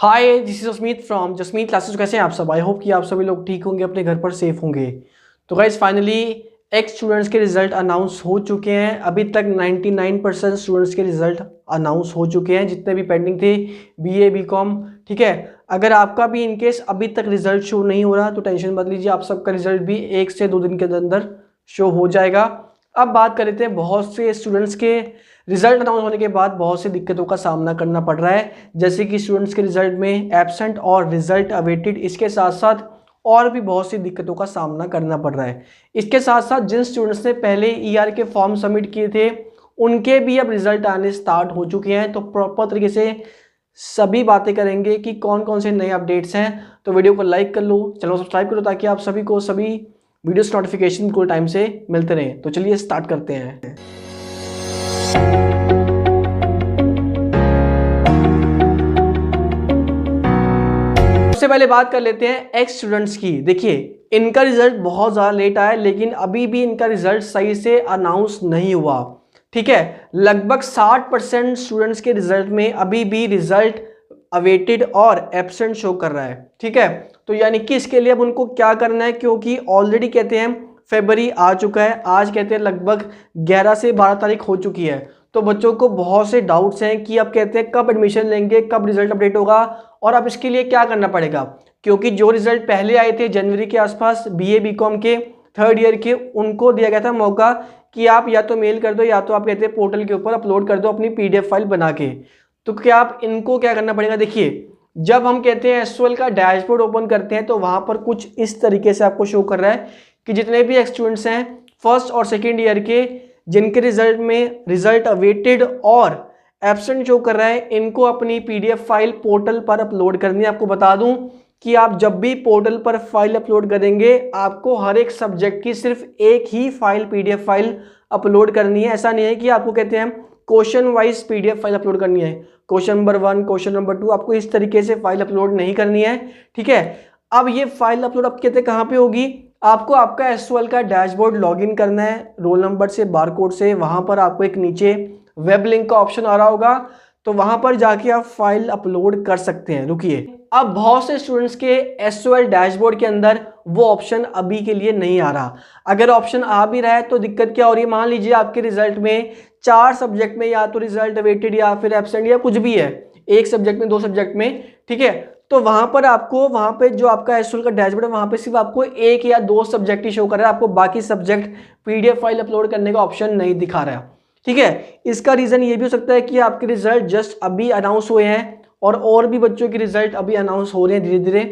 Hi, this is Jasmeet from Jasmeet classes. कैसे हैं आप सब? आई होप कि आप सभी लोग ठीक होंगे, अपने घर पर सेफ होंगे। तो गाइस फाइनली एक्स स्टूडेंट्स के रिजल्ट अनाउंस हो चुके हैं। अभी तक 99% स्टूडेंट्स के रिजल्ट अनाउंस हो चुके हैं, जितने भी पेंडिंग थे बीए बीकॉम। ठीक है, अगर आपका भी इनकेस अभी तक रिजल्ट शो नहीं हो रहा तो टेंशन मत लीजिए, आप सबका रिजल्ट भी 1 से 2 दिन के अंदर शो हो जाएगा। अब बात कर लेते हैं, बहुत से स्टूडेंट्स के रिजल्ट अनाउंस होने के बाद बहुत सी दिक्कतों का सामना करना पड़ रहा है, जैसे कि स्टूडेंट्स के रिजल्ट में एब्सेंट और रिजल्ट अवेटेड। इसके साथ साथ और भी बहुत सी दिक्कतों का सामना करना पड़ रहा है। इसके साथ साथ जिन स्टूडेंट्स ने पहले ईआर के फॉर्म सबमिट किए थे उनके भी अब रिजल्ट आने स्टार्ट हो चुके हैं। तो प्रॉपर तरीके से सभी बातें करेंगे कि कौन कौन से नए अपडेट्स हैं। तो वीडियो को लाइक कर लो, चैनल को सब्सक्राइब करो, ताकि आप सभी को सभी वीडियोस नोटिफिकेशन को टाइम से मिलते रहें। तो चलिए स्टार्ट करते हैं। सबसे पहले बात कर लेते हैं एक्स स्टूडेंट्स की। देखिए, इनका रिजल्ट बहुत ज़्यादा लेट आया, लेकिन अभी भी इनका रिजल्ट सही से अनाउंस नहीं हुआ। ठीक है, लगभग 60% स्टूडेंट्स के रिजल्ट में अभी भी रिजल्ट अवेटेड और एब्सेंट शो कर रहा है। ठीक है, तो यानी कि इसके लिए अब उनको क्या करना है, क्योंकि ऑलरेडी कहते हैं फरवरी आ चुका है, आज कहते हैं लगभग 11 से 12 तारीख हो चुकी है। तो बच्चों को बहुत से डाउट्स हैं कि अब कहते हैं कब एडमिशन लेंगे, कब रिजल्ट अपडेट होगा, और अब इसके लिए क्या करना पड़ेगा। क्योंकि जो रिजल्ट पहले आए थे जनवरी के आसपास बीए बीकॉम के 3rd ईयर के, उनको दिया गया था मौका कि आप या तो मेल कर दो या तो आप कहते हैं पोर्टल के ऊपर अपलोड कर दो अपनी पीडीएफ फाइल बना के। तो क्या आप इनको क्या करना पड़ेगा। देखिए, जब हम कहते हैं एसओएल का डैशबोर्ड ओपन करते हैं तो वहां पर कुछ इस तरीके से आपको शो कर रहा है कि जितने भी स्टूडेंट्स हैं 1st और 2nd ईयर के, जिनके रिजल्ट में रिजल्ट अवेटेड और एब्सेंट शो कर रहा है, इनको अपनी पीडीएफ फाइल पोर्टल पर अपलोड करनी है। आपको बता दूं कि आप जब भी पोर्टल पर फाइल अपलोड करेंगे आपको हर एक सब्जेक्ट की सिर्फ एक ही फाइल पीडीएफ फाइल अपलोड करनी है। ऐसा नहीं है कि आपको कहते हैं question wise PDF file upload करनी है, क्वेश्चन नंबर 1 क्वेश्चन नंबर 2, आपको इस तरीके से फाइल अपलोड नहीं करनी है। ठीक है, अब ये फाइल अपलोड आप कहते हैं कहाँ पे होगी, आपको आपका एसओएल का डैशबोर्ड लॉगिन करना है रोल नंबर से, बारकोड से। वहां पर आपको एक नीचे वेब लिंक का ऑप्शन आ रहा होगा, तो वहां पर जाके आप फाइल अपलोड कर सकते हैं। रुकिए, अब बहुत से स्टूडेंट्स के एसओएल डैशबोर्ड के अंदर वो ऑप्शन अभी के लिए नहीं आ रहा। अगर ऑप्शन आ भी रहा है तो दिक्कत क्या हो रही है, मान लीजिए आपके रिजल्ट में 4 सब्जेक्ट में या तो रिजल्ट अवेटेड या फिर एब्सेंट या कुछ भी है, एक सब्जेक्ट में 2 सब्जेक्ट में। ठीक है, तो वहां पर आपको वहां पे जो आपका एसओएल का डैशबोर्ड है वहां पे सिर्फ आपको 1 या 2 सब्जेक्ट ही शो कर रहा है, आपको बाकी सब्जेक्ट पीडीएफ फाइल अपलोड करने का ऑप्शन नहीं दिखा रहा है। ठीक है, इसका रीजन ये भी हो सकता है कि आपके रिजल्ट जस्ट अभी अनाउंस हुए हैं और भी बच्चों के रिजल्ट अभी अनाउंस हो रहे हैं धीरे धीरे।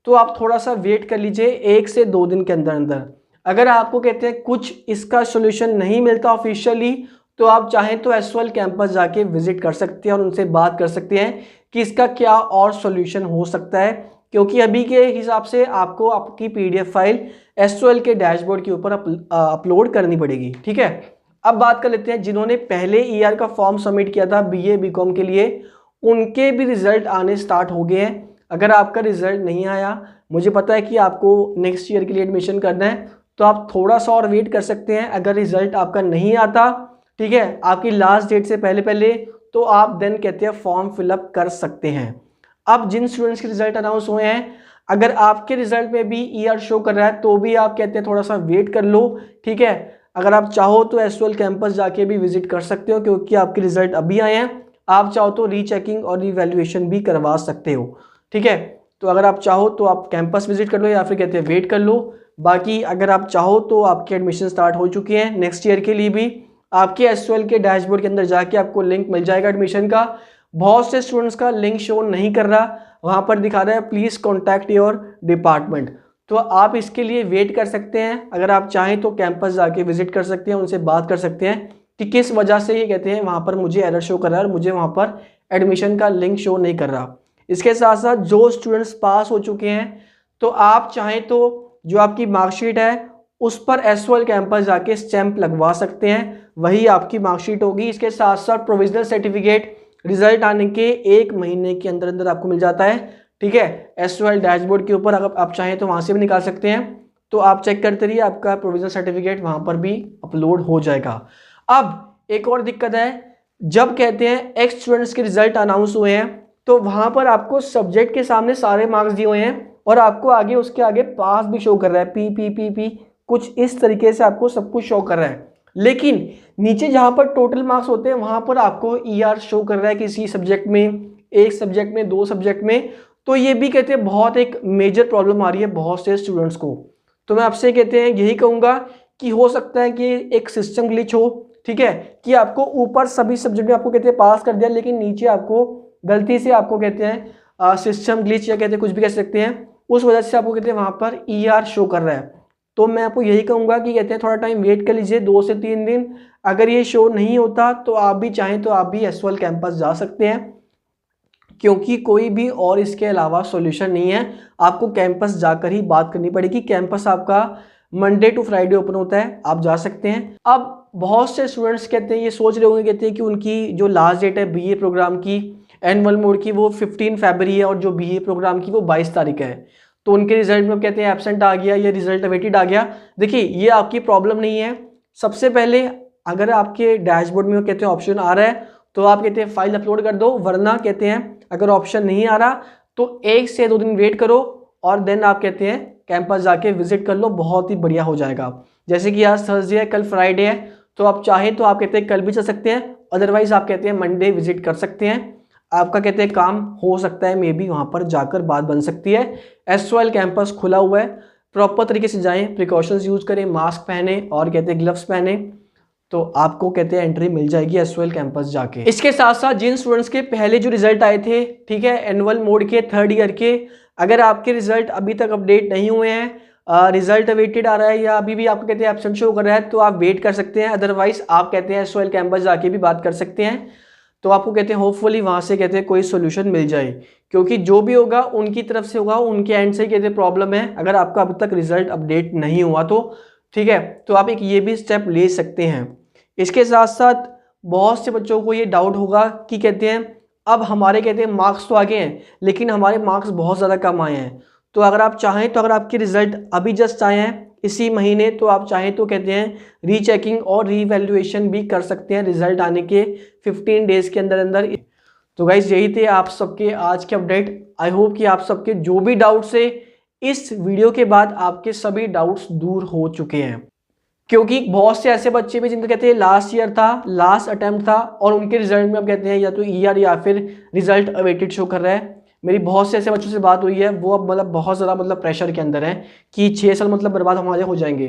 तो आप थोड़ा सा वेट कर लीजिए 1 से 2 दिन के अंदर अंदर। अगर आपको कहते हैं कुछ इसका सोल्यूशन नहीं मिलता ऑफिशियली, तो आप चाहें तो एसओएल कैंपस जाके विजिट कर सकते हैं और उनसे बात कर सकते हैं कि इसका क्या और सॉल्यूशन हो सकता है। क्योंकि अभी के हिसाब से आपको आपकी पीडीएफ फाइल एसओएल के डैशबोर्ड के ऊपर अपलोड करनी पड़ेगी। ठीक है, अब बात कर लेते हैं जिन्होंने पहले ईआर का फॉर्म सबमिट किया था बीए बीकॉम के लिए, उनके भी रिजल्ट आने स्टार्ट हो गए हैं। अगर आपका रिजल्ट नहीं आया, मुझे पता है कि आपको नेक्स्ट ईयर के लिए एडमिशन करना है, तो आप थोड़ा सा और वेट कर सकते हैं। अगर रिजल्ट आपका नहीं आता, ठीक है, आपकी लास्ट डेट से पहले पहले, तो आप देन कहते हैं फॉर्म फिलअप कर सकते हैं। अब जिन स्टूडेंट्स के रिजल्ट अनाउंस हुए हैं, अगर आपके रिजल्ट में भी ईआर शो कर रहा है तो भी आप कहते हैं थोड़ा सा वेट कर लो। ठीक है, अगर आप चाहो तो एसओएल कैंपस जाके भी विजिट कर सकते हो, क्योंकि आपके रिजल्ट अभी आए हैं। आप चाहो तो रीचेकिंग और रिवैल्यूएशन भी करवा सकते हो। ठीक है, तो अगर आप चाहो तो आप कैंपस विजिट कर लो या फिर कहते हैं वेट कर लो। बाकी अगर आप चाहो तो आपके एडमिशन स्टार्ट हो चुके हैं नेक्स्ट ईयर के लिए भी। आपके एसओएल के डैशबोर्ड के अंदर जाके आपको लिंक मिल जाएगा एडमिशन का। बहुत से स्टूडेंट्स का लिंक शो नहीं कर रहा, वहां पर दिखा रहा है प्लीज कॉन्टैक्ट योर डिपार्टमेंट। तो आप इसके लिए वेट कर सकते हैं। अगर आप चाहें तो कैंपस जाके विजिट कर सकते हैं, उनसे बात कर सकते हैं कि किस वजह से ये कहते हैं वहां पर मुझे एरर शो कर रहा है और मुझे वहां पर एडमिशन का लिंक शो नहीं कर रहा। इसके साथ साथ जो स्टूडेंट्स पास हो चुके हैं, तो आप चाहें तो जो आपकी मार्कशीट है उस पर एसओएल कैंपस जाके स्टैंप लगवा सकते हैं, वही आपकी मार्कशीट होगी। इसके साथ साथ प्रोविजनल सर्टिफिकेट रिजल्ट आने के 1 महीने के अंदर अंदर आपको मिल जाता है। ठीक है, एसओएल डैशबोर्ड के ऊपर अगर आप चाहें तो वहां से भी निकाल सकते हैं। तो आप चेक करते रहिए, आपका प्रोविजनल सर्टिफिकेट वहां पर भी अपलोड हो जाएगा। अब एक और दिक्कत है, जब कहते हैं एक्स स्टूडेंट्स के रिजल्ट अनाउंस हुए हैं तो वहाँ पर आपको सब्जेक्ट के सामने सारे मार्क्स दिए हुए हैं और आपको आगे उसके आगे पास भी शो कर रहा है, पी पी पी पी, कुछ इस तरीके से आपको सब कुछ शो कर रहा है। लेकिन नीचे जहाँ पर टोटल मार्क्स होते हैं वहाँ पर आपको ER शो कर रहा है किसी सब्जेक्ट में, एक सब्जेक्ट में, 2 सब्जेक्ट में। तो ये भी कहते हैं बहुत एक मेजर प्रॉब्लम आ रही है बहुत से स्टूडेंट्स को। तो मैं आपसे कहते हैं यही कहूँगा कि हो सकता है कि एक सिस्टम ग्लिच हो, ठीक है, कि आपको ऊपर सभी सब्जेक्ट में आपको कहते हैं पास कर दिया, लेकिन नीचे आपको गलती से आपको कहते हैं सिस्टम ग्लिच या कहते हैं कुछ भी कह सकते हैं, उस वजह से आपको कहते हैं वहाँ पर ER शो कर रहा है। तो मैं आपको यही कहूँगा कि कहते हैं थोड़ा टाइम वेट कर लीजिए, 2 से 3 दिन। अगर ये शो नहीं होता तो आप भी चाहें तो आप भी SOL कैंपस जा सकते हैं, क्योंकि कोई भी और इसके अलावा सॉल्यूशन नहीं है। आपको कैंपस जाकर ही बात करनी पड़ेगी। कैंपस आपका मंडे टू फ्राइडे ओपन होता है, आप जा सकते हैं। अब बहुत से स्टूडेंट्स कहते हैं, ये सोच रहे होंगे, कहते हैं कि उनकी जो लास्ट डेट है BA प्रोग्राम की एनुअल मोड की वो 15 फरवरी है और जो BA प्रोग्राम की वो 22 तारीख है। तो उनके रिजल्ट में कहते हैं एब्सेंट आ गया या रिजल्ट अवेटेड आ गया। देखिए ये आपकी प्रॉब्लम नहीं है। सबसे पहले अगर आपके डैशबोर्ड में कहते हैं ऑप्शन आ रहा है तो आप कहते हैं फाइल अपलोड कर दो, वरना कहते हैं अगर ऑप्शन नहीं आ रहा तो 1 से 2 दिन वेट करो और देन आप कहते हैं कैंपस जाके विजिट कर लो, बहुत ही बढ़िया हो जाएगा। जैसे कि आज थर्सडे है, कल फ्राइडे है, तो आप चाहें तो आप कहते हैं कल भी चल सकते हैं, अदरवाइज आप कहते हैं मंडे विजिट कर सकते हैं। आपका कहते हैं काम हो सकता है, मे बी वहाँ पर जाकर बात बन सकती है। SOL कैंपस खुला हुआ है, प्रॉपर तरीके से जाएं, प्रिकॉशंस यूज़ करें, मास्क पहने और कहते हैं ग्लव्स पहने, तो आपको कहते हैं एंट्री मिल जाएगी SOL कैंपस जाके। इसके साथ साथ जिन स्टूडेंट्स के पहले जो रिजल्ट आए थे, ठीक है, एनुअल मोड के 3rd ईयर के, अगर आपके रिजल्ट अभी तक अपडेट नहीं हुए हैं, रिजल्ट अवेटेड आ रहा है या अभी भी आपको कहते हैं एब्सेंट शो कर रहा है, तो आप वेट कर सकते हैं। अदरवाइज आप कहते हैं SOL कैंपस जाके भी बात कर सकते हैं। तो आपको कहते हैं होपफुली वहाँ से कहते हैं कोई सोल्यूशन मिल जाए, क्योंकि जो भी होगा उनकी तरफ से होगा, उनके एंड से कहते हैं प्रॉब्लम है। अगर आपका अभी तक रिजल्ट अपडेट नहीं हुआ तो ठीक है, तो आप एक ये भी स्टेप ले सकते हैं। इसके साथ साथ बहुत से बच्चों को ये डाउट होगा कि कहते हैं अब हमारे कहते हैं मार्क्स तो आगे हैं लेकिन हमारे मार्क्स बहुत ज़्यादा कम आए हैं। तो अगर आप चाहें तो अगर आपके रिजल्ट अभी जस्ट आए हैं इसी महीने, तो आप चाहें तो कहते हैं रीचेकिंग और रीवैल्यूएशन भी कर सकते हैं रिजल्ट आने के 15 डेज़ के अंदर अंदर। तो गाइज यही थे आप सबके आज के अपडेट। आई होप कि आप सबके जो भी डाउट्स है इस वीडियो के बाद आपके सभी डाउट्स दूर हो चुके हैं, क्योंकि बहुत से ऐसे बच्चे भी जिनका कहते हैं लास्ट ईयर था, लास्ट अटेम्प्ट था और उनके रिजल्ट में अब कहते हैं या तो ER या फिर रिजल्ट अवेटेड शो कर रहा है। मेरी बहुत से ऐसे बच्चों से बात हुई है, वो अब मतलब बहुत ज़्यादा मतलब प्रेशर के अंदर है कि 6 साल मतलब बर्बाद हमारे हो जाएंगे।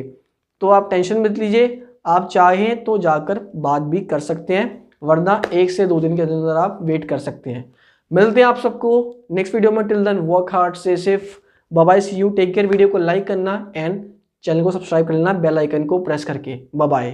तो आप टेंशन मत लीजिए, आप चाहें तो जाकर बात भी कर सकते हैं, वरना 1 से 2 दिन के अंदर आप वेट कर सकते हैं। मिलते हैं आप सबको नेक्स्ट वीडियो में। Till then work hard, stay safe, bye bye, see you, take care. Video को लाइक करना एंड चैनल को सब्सक्राइब कर लेना बेल आइकन को प्रेस करके। Bye bye.